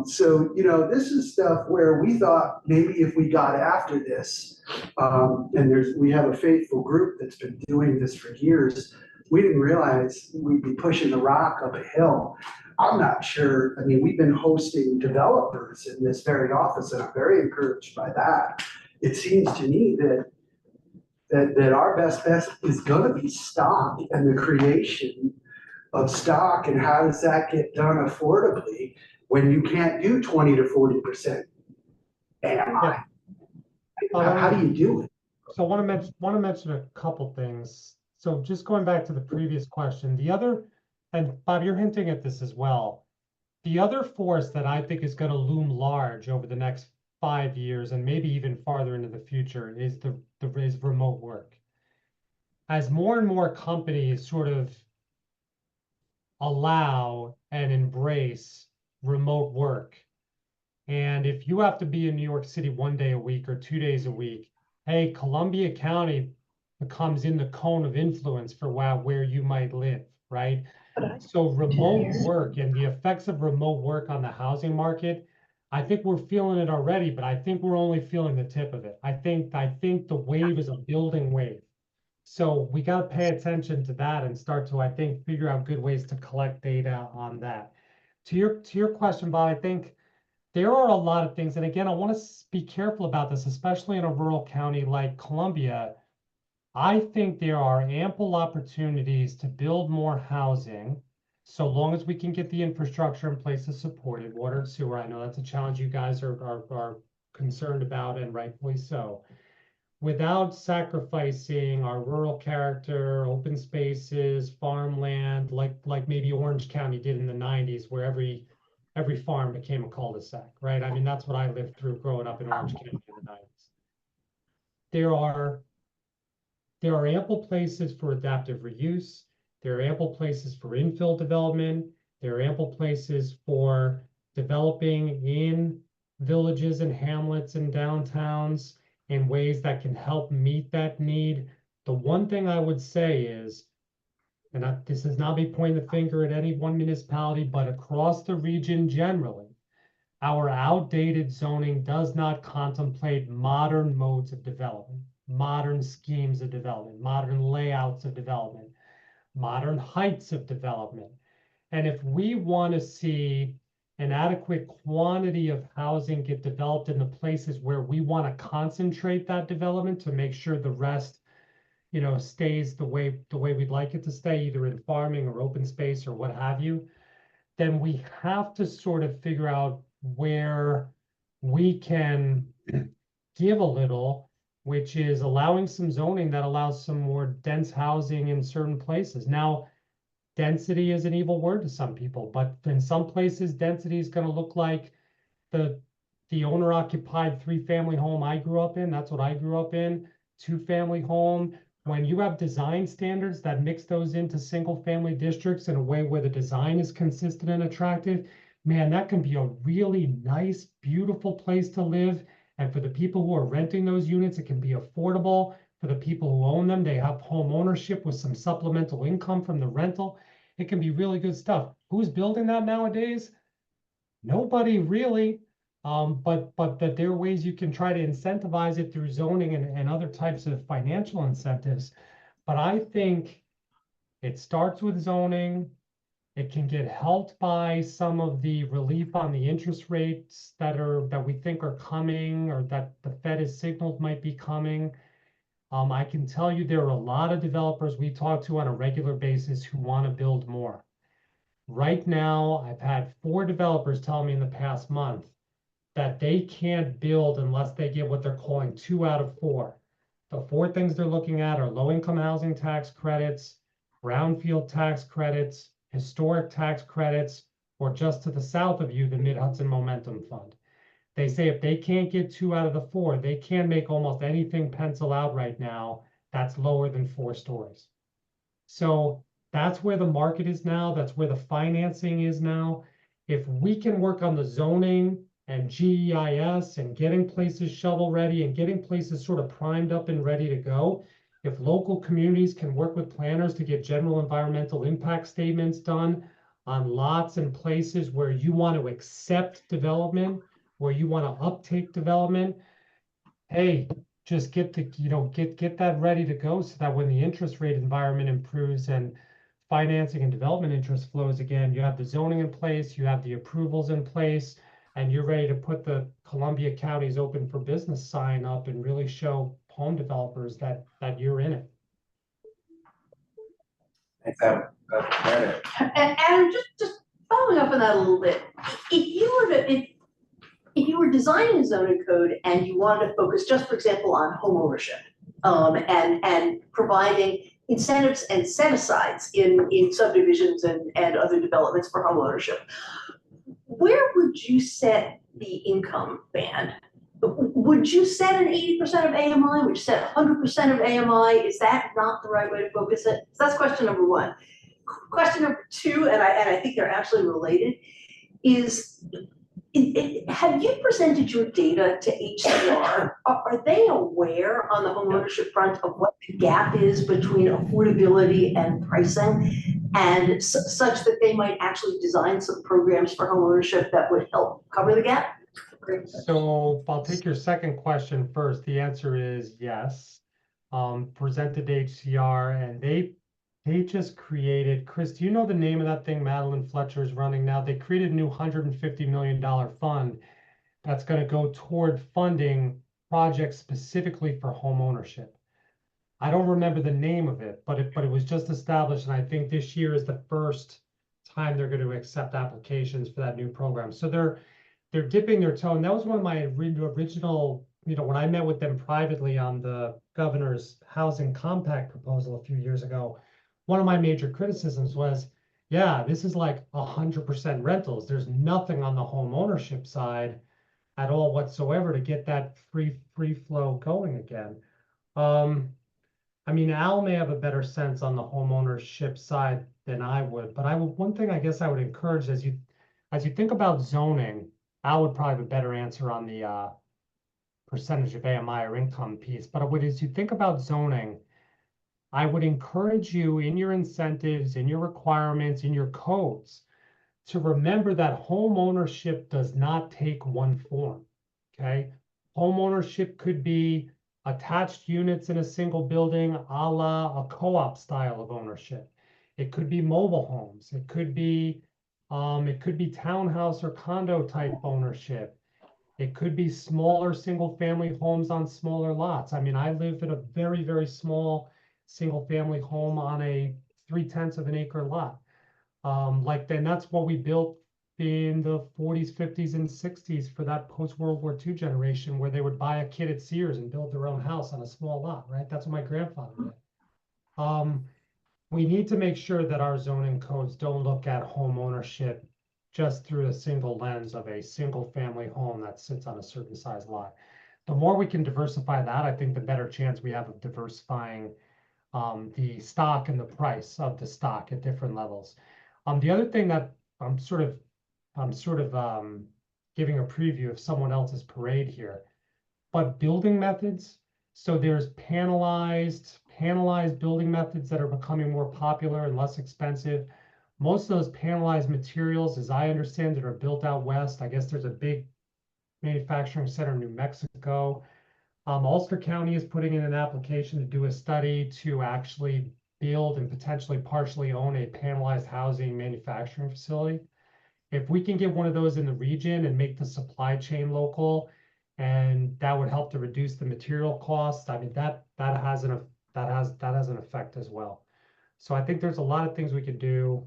So, this is stuff where we thought maybe if we got after this, and we have a faithful group that's been doing this for years, we didn't realize we'd be pushing the rock up a hill. I'm not sure. I mean, we've been hosting developers in this very office, and I'm very encouraged by that. It seems to me that our best bet is going to be stock and the creation of stock, and how does that get done affordably when you can't do 20 to 40% AMI? How do you do it? So I want to mention a couple things. So just going back to the previous question, and Bob, you're hinting at this as well. The other force that I think is going to loom large over the next 5 years and maybe even farther into the future is remote work. as more and more companies sort of allow and embrace remote work, and if you have to be in New York City 1 day a week or 2 days a week, hey, Columbia County becomes in the cone of influence for where you might live, right? So remote work and the effects of remote work on the housing market, I think we're feeling it already, but I think we're only feeling the tip of it. I think the wave is a building wave. So we got to pay attention to that and start to, I think, figure out good ways to collect data on that. To your question, Bob, I think there are a lot of things, and again, I want to be careful about this, especially in a rural county like Columbia. I think there are ample opportunities to build more housing, so long as we can get the infrastructure in place to support it, water and sewer. I know that's a challenge you guys are concerned about, and rightfully so, without sacrificing our rural character, open spaces, farmland, like maybe Orange County did in the 90s, where every farm became a cul-de-sac, right? I mean, that's what I lived through growing up in Orange County in the 90s. There are ample places for adaptive reuse. There are ample places for infill development. There are ample places for developing in villages and hamlets and downtowns in ways that can help meet that need. The one thing I would say is, and this is not me pointing the finger at any one municipality, but across the region generally, our outdated zoning does not contemplate modern modes of development, modern schemes of development, modern layouts of development, modern heights of development. And if we want to see an adequate quantity of housing get developed in the places where we want to concentrate that development to make sure the rest, stays the way we'd like it to stay, either in farming or open space or what have you, then we have to sort of figure out where we can give a little, which is allowing some zoning that allows some more dense housing in certain places. Now, density is an evil word to some people, but in some places, density is going to look like the owner-occupied 3-family home I grew up in. That's what I grew up in, 2-family home. When you have design standards that mix those into single-family districts in a way where the design is consistent and attractive, man, that can be a really nice, beautiful place to live. And for the people who are renting those units, it can be affordable. For the people who own them, they have home ownership with some supplemental income from the rental. It can be really good stuff. Who's building that nowadays? Nobody really. But that there are ways you can try to incentivize it through zoning and other types of financial incentives. But I think it starts with zoning. It can get helped by some of the relief on the interest rates that we think are coming, or that the Fed has signaled might be coming. I can tell you there are a lot of developers we talk to on a regular basis who want to build more. Right now, I've had 4 developers tell me in the past month that they can't build unless they get what they're calling 2 out of 4. The 4 things they're looking at are low-income housing tax credits, brownfield tax credits, historic tax credits, or just to the south of you, the Mid-Hudson Momentum Fund. They say if they can't get 2 out of the 4, they can't make almost anything pencil out right now that's lower than 4 stories. So that's where the market is now. That's where the financing is now. If we can work on the zoning and GEIS and getting places shovel ready and getting places sort of primed up and ready to go, if local communities can work with planners to get general environmental impact statements done on lots and places where you want to accept development, where you want to uptake development, hey, just get that ready to go, so that when the interest rate environment improves and financing and development interest flows again, you have the zoning in place, you have the approvals in place, and you're ready to put the Columbia County's open for business sign up and really show home developers that you're in it. Thanks, Adam. Meredith. And Adam, just following up on that a little bit, if you were designing a zoning code and you wanted to focus just, for example, on home ownership, and providing incentives and set-asides in subdivisions and other developments for home ownership, where would you set the income band would you set an 80% of AMI? Would you set 100% of AMI? Is that not the right way to focus it? So that's question number one. Question number two, and I think they're actually related, is have you presented your data to HCR? Are they aware on the homeownership front of what the gap is between affordability and pricing? And such that they might actually design some programs for homeownership that would help cover the gap? So I'll take your second question first. The answer is yes. Presented to HCR, and they just created, Chris, do you know the name of that thing Madeline Fletcher is running now? They created a new $150 million fund that's going to go toward funding projects specifically for home ownership. I don't remember the name of it, but it was just established, and I think this year is the first time they're going to accept applications for that new program. So they're dipping their toe, and that was one of my original, when I met with them privately on the governor's housing compact proposal a few years ago. One of my major criticisms was, yeah, this is like 100% rentals. There's nothing on the home ownership side at all whatsoever to get that free flow going again. I mean, Al may have a better sense on the home ownership side than I would, but one thing I guess I would encourage as you think about zoning, Al would probably have a better answer on the percentage of AMI or income piece. But as you think about zoning, I would encourage you in your incentives, in your requirements, in your codes, to remember that home ownership does not take one form, okay? Home ownership could be attached units in a single building, a la a co-op style of ownership. It could be mobile homes. It could be townhouse or condo type ownership. It could be smaller single family homes on smaller lots. I mean, I live in a very, very small single family home on a 0.3 of an acre lot. Then that's what we built in the 40s, 50s, and 60s for that post-World War II generation, where they would buy a kit at Sears and build their own house on a small lot, right? That's what my grandfather did. We need to make sure that our zoning codes don't look at home ownership just through a single lens of a single family home that sits on a certain size lot. The more we can diversify that, I think the better chance we have of diversifying the stock and the price of the stock at different levels. The other thing that I'm sort of giving a preview of someone else's parade here, but building methods. So there's panelized building methods that are becoming more popular and less expensive. Most of those panelized materials, as I understand it, are built out west. I guess there's a big manufacturing center in New Mexico. Ulster County is putting in an application to do a study to actually build and potentially partially own a panelized housing manufacturing facility. If we can get one of those in the region and make the supply chain local, and that would help to reduce the material costs, I mean, that has an effect as well. So I think there's a lot of things we can do: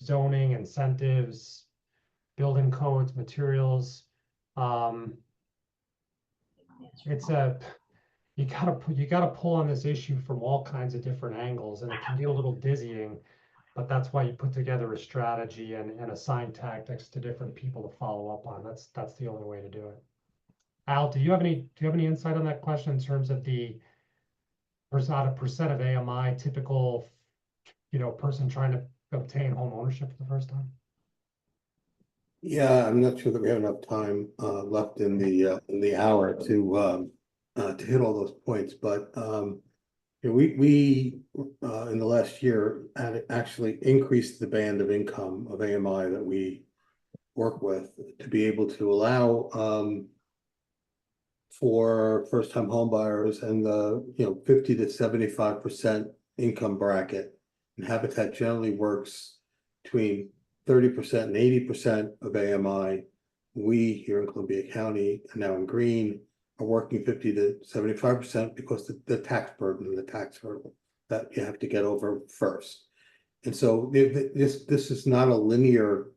zoning, incentives, building codes, materials. You gotta pull on this issue from all kinds of different angles, and it can get a little dizzying, but that's why you put together a strategy and assign tactics to different people to follow up on. That's the only way to do it. Al, do you have any insight on that question in terms of the percent of AMI typical, person trying to obtain home ownership for the first time? Yeah, I'm not sure that we have enough time left in the hour to hit all those points, but we in the last year had actually increased the band of income of AMI that we work with to be able to allow for first-time home buyers and the 50 to 75% income bracket. And Habitat generally works between 30% and 80% of AMI. We here in Columbia County and now in Green are working 50 to 75% because the tax burden and the tax hurdle that you have to get over first. And so this is not a linear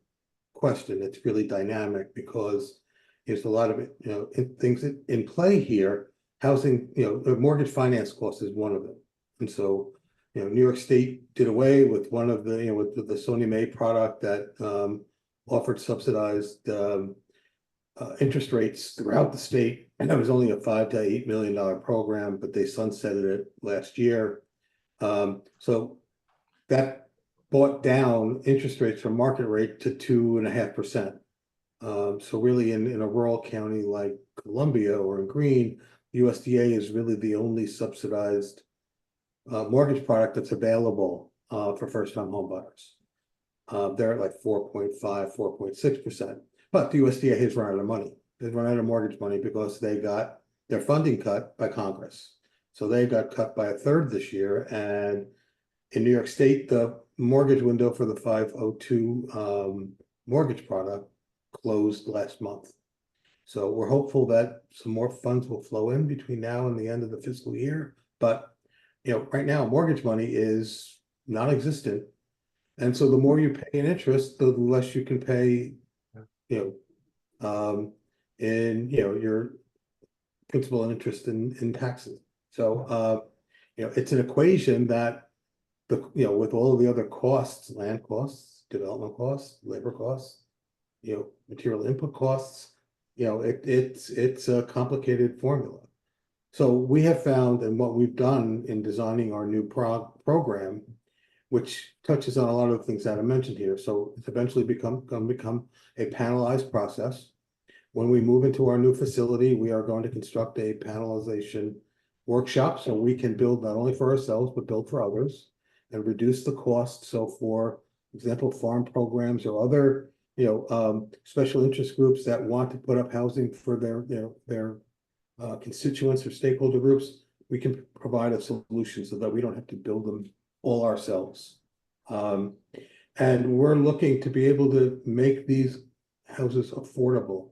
question. It's really dynamic because there's a lot of things in play here. Housing, the mortgage finance cost is one of them. And so New York State did away with one of the, with the Sony Mae product that offered subsidized interest rates throughout the state. And it was only a $5 to $8 million program, but they sunsetted it last year. So that brought down interest rates from market rate to 2.5%. So really in a rural county like Columbia or in Greene, USDA is really the only subsidized mortgage product that's available for first-time home buyers. They're at like 4.5, 4.6%. But the USDA has run out of money. They've run out of mortgage money because they got their funding cut by Congress. So they got cut by a third this year. And in New York State, the mortgage window for the 502 mortgage product closed last month. So we're hopeful that some more funds will flow in between now and the end of the fiscal year. But right now, mortgage money is non-existent. And so the more you pay in interest, the less you can pay, in your principal and interest in taxes. So it's an equation that with all of the other costs, land costs, development costs, labor costs, material input costs, it's a complicated formula. So we have found, and what we've done in designing our new program, which touches on a lot of the things that I mentioned here. So it's eventually become a panelized process. When we move into our new facility, we are going to construct a panelization workshop so we can build not only for ourselves, but build for others and reduce the cost. So for example, farm programs or other, special interest groups that want to put up housing for their constituents or stakeholder groups, we can provide a solution so that we don't have to build them all ourselves. And we're looking to be able to make these houses affordable,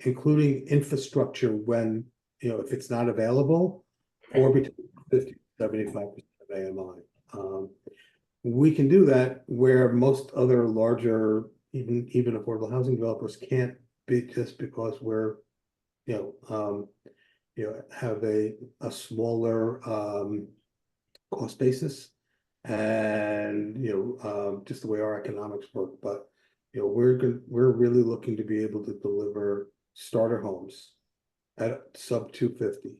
including infrastructure when, if it's not available, or between 50 to 75% of AMI. We can do that where most other larger, even affordable housing developers can't be, just because we're, have a smaller cost basis and just the way our economics work. But we're really looking to be able to deliver starter homes at sub 250,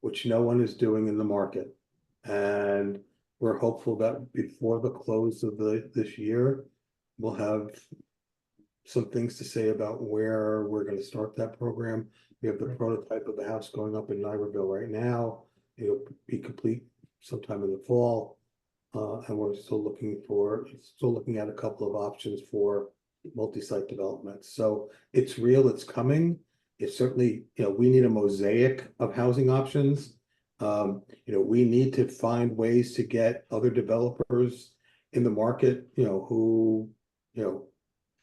which no one is doing in the market. And we're hopeful that before the close of this year, we'll have some things to say about where we're going to start that program. We have the prototype of the house going up in Niagara right now. It'll be complete sometime in the fall. And we're still looking at a couple of options for multi-site development. So it's real, it's coming. It's certainly, we need a mosaic of housing options. We need to find ways to get other developers in the market, who,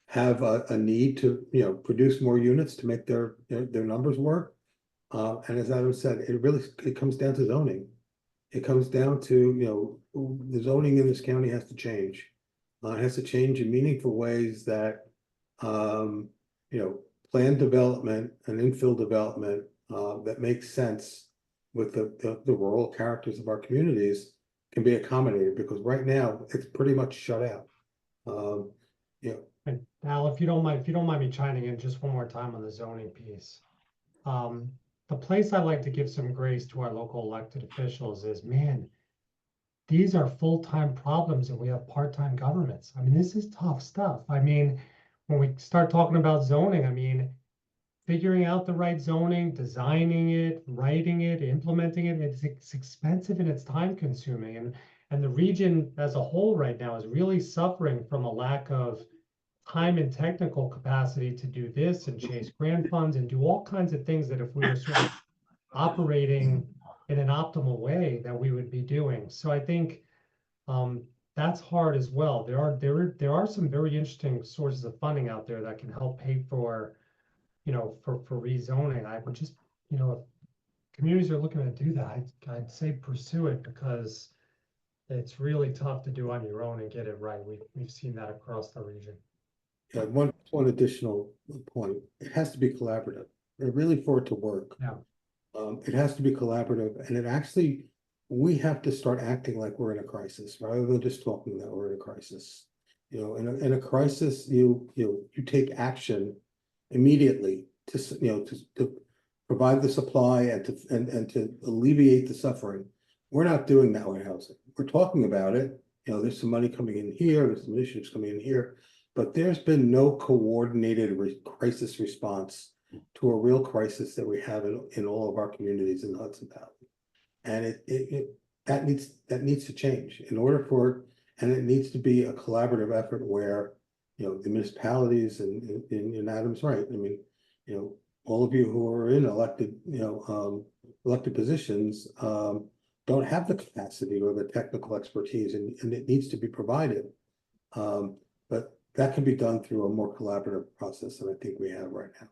have a need to, produce more units to make their numbers work. And as Adam said, it comes down to zoning. It comes down to, the zoning in this county has to change. It has to change in meaningful ways that, planned development and infill development that makes sense with the rural characters of our communities can be accommodated, because right now it's pretty much shut out. And Al, if you don't mind me chiming in just one more time on the zoning piece. The place I like to give some grace to our local elected officials is, man, these are full-time problems and we have part-time governments. I mean, this is tough stuff. I mean, when we start talking about zoning, I mean, figuring out the right zoning, designing it, writing it, implementing it, it's expensive and it's time consuming. And the region as a whole right now is really suffering from a lack of time and technical capacity to do this and chase grant funds and do all kinds of things that if we were sort of operating in an optimal way that we would be doing. So I think that's hard as well. There are some very interesting sources of funding out there that can help pay for, for rezoning. I would just, if communities are looking to do that, I'd say pursue it, because it's really tough to do on your own and get it right. We've seen that across the region. Yeah, one additional point. It has to be collaborative. Really, for it to work. Yeah. It has to be collaborative, and we have to start acting like we're in a crisis rather than just talking that we're in a crisis. In a crisis, you take action, immediately to provide the supply and to alleviate the suffering. We're not doing that with housing. We're talking about it. There's some money coming in here, there's some initiatives coming in here, but there's been no coordinated crisis response to a real crisis that we have in all of our communities in the Hudson Valley. And that needs to change and it needs to be a collaborative effort where, the municipalities and Adam's right. I mean, all of you who are in elected positions, don't have the capacity or the technical expertise, and it needs to be provided. But that can be done through a more collaborative process than I think we have right now.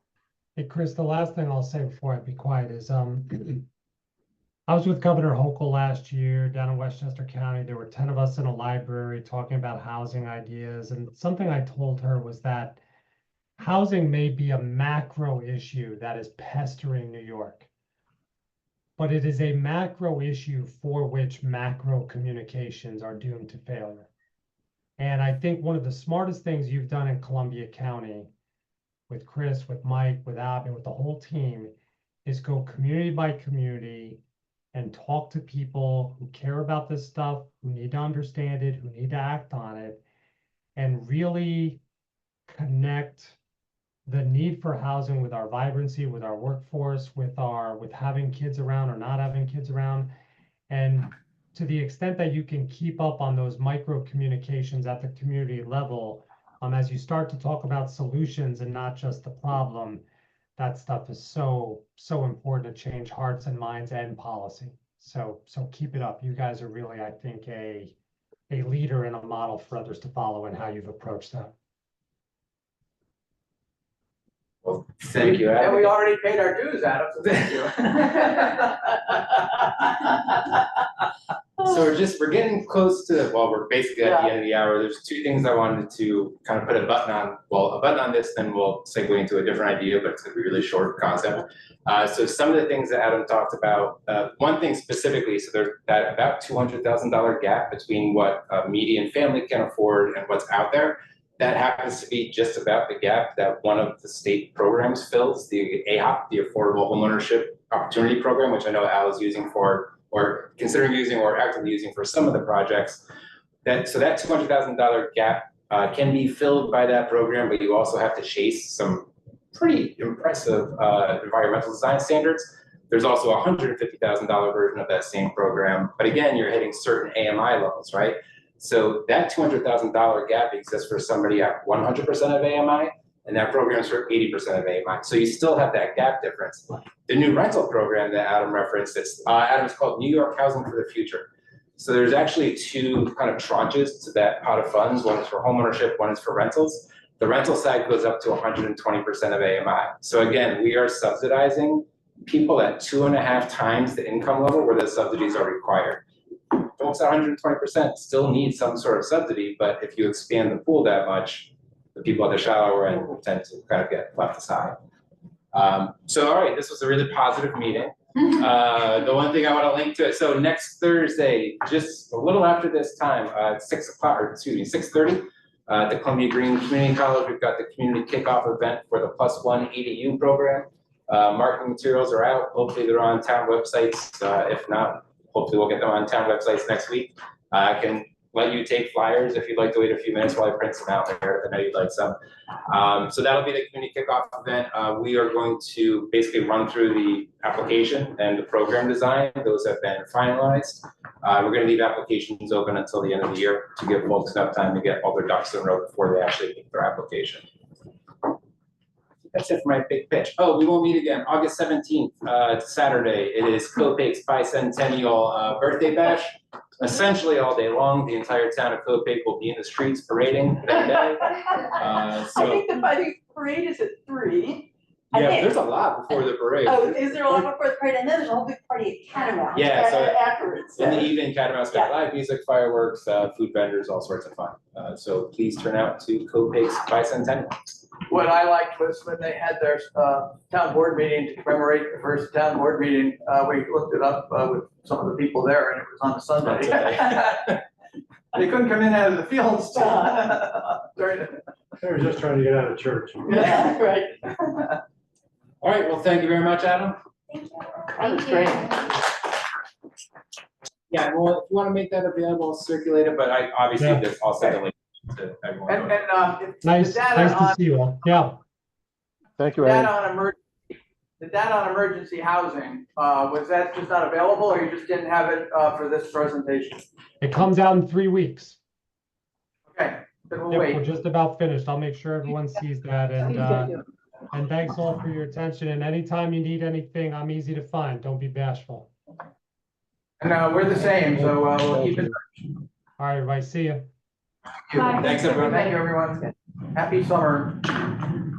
Hey, Chris, the last thing I'll say before I be quiet is, I was with Governor Hochul last year down in Westchester County. There were 10 of us in a library talking about housing ideas. And something I told her was that housing may be a macro issue that is pestering New York, but it is a macro issue for which macro communications are doomed to failure. And I think one of the smartest things you've done in Columbia County with Chris, with Mike, with Abby, with the whole team is go community by community and talk to people who care about this stuff, who need to understand it, who need to act on it, and really connect the need for housing with our vibrancy, with our workforce, with having kids around or not having kids around. And to the extent that you can keep up on those micro communications at the community level, as you start to talk about solutions and not just the problem, that stuff is so important to change hearts and minds and policy. So keep it up. You guys are really, I think, a leader and a model for others to follow in how you've approached that. Well, thank you, And Adam. we already paid our dues, Adam, so thank you. So we're getting close to, we're basically at the end of the hour. There's two things I wanted to kind of put a button on. Well, a button on this, then we'll segue into a different idea, but it's gonna be really short concept. So some of the things that Adam talked about, one thing specifically, so there's that about $200,000 gap between what a median family can afford and what's out there. That happens to be just about the gap that one of the state programs fills, the AHOP, the Affordable Homeownership Opportunity Program, which I know Al is using for, or considering using or actively using for some of the projects. So that $200,000 gap can be filled by that program, but you also have to chase some pretty impressive environmental design standards. There's also a $150,000 version of that same program, but again, you're hitting certain AMI levels, right? So that $200,000 gap exists for somebody at 100% of AMI, and that program is for 80% of AMI. So you still have that gap difference. The new rental program that Adam referenced, it's called New York Housing for the Future. So there's actually two kind of tranches to that pot of funds. One is for homeownership, one is for rentals. The rental side goes up to 120% of AMI. So again, we are subsidizing people at 2.5 times the income level where the subsidies are required. Folks at 120% still need some sort of subsidy, but if you expand the pool that much, the people at the shallower end will tend to kind of get left aside. So all right, this was a really positive meeting. The one thing I want to link to it, so next Thursday, just a little after this time, 6:30, at the Columbia Green Community College, we've got the community kickoff event for the +1 ADU program. Marketing materials are out. Hopefully they're on town websites. If not, hopefully we'll get them on town websites next week. I can let you take flyers if you'd like to wait a few minutes while I print some out there. I know you'd like some. So that'll be the community kickoff event. We are going to basically run through the application and the program design. Those have been finalized. We're going to leave applications open until the end of the year to give folks enough time to get all their ducks in a row before they actually make their application. That's it for my big pitch. Oh, we will meet again August 17th. It's Saturday. It is Copake's bicentennial birthday bash. Essentially all day long, the entire town of Copake will be in the streets parading that day. I think the parade is at 3. Yeah, there's a lot before the parade. Oh, is there a lot before the parade? And then there's a whole big party at Catamount. Yeah, so afterwards. in the evening, Catamounts got live music, fireworks, food vendors, all sorts of fun. So please turn out to Copake's bicentennial. What I liked was when they had their town board meeting to commemorate the first town board meeting, we looked it up with some of the people there, and it was on a Sunday. They couldn't come in out of the fields during it. They were just trying to get out of church. Yeah, right. All right, well, thank you very much, Adam. That was great. Yeah, well, if you want to make that available, I'll circulate it, but I obviously Yeah. this, I'll send a link to everyone. And, if the Nice, data nice to on, see you all. Yeah. Thank you, data on the data on emergency housing, was that just not available or you just didn't have it, for this presentation? It comes out in 3 weeks. Okay, then we'll Yep, wait. we're just about finished. I'll make sure everyone sees that and thanks all for your attention. And anytime you need anything, I'm easy to find. Don't be bashful. And, we're the same, so, we'll keep it. All right, everybody, see you. Bye. Thanks, everyone. Thank you, everyone. Happy summer.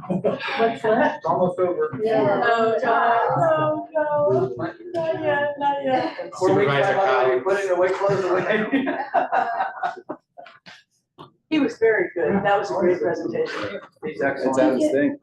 What's that? It's almost over. No, John, no, not yet, not yet. 4 weeks, Supervisor I'm Cotty. putting away clothes away. He was very good. That was a great presentation. He's excellent. Adam's thing.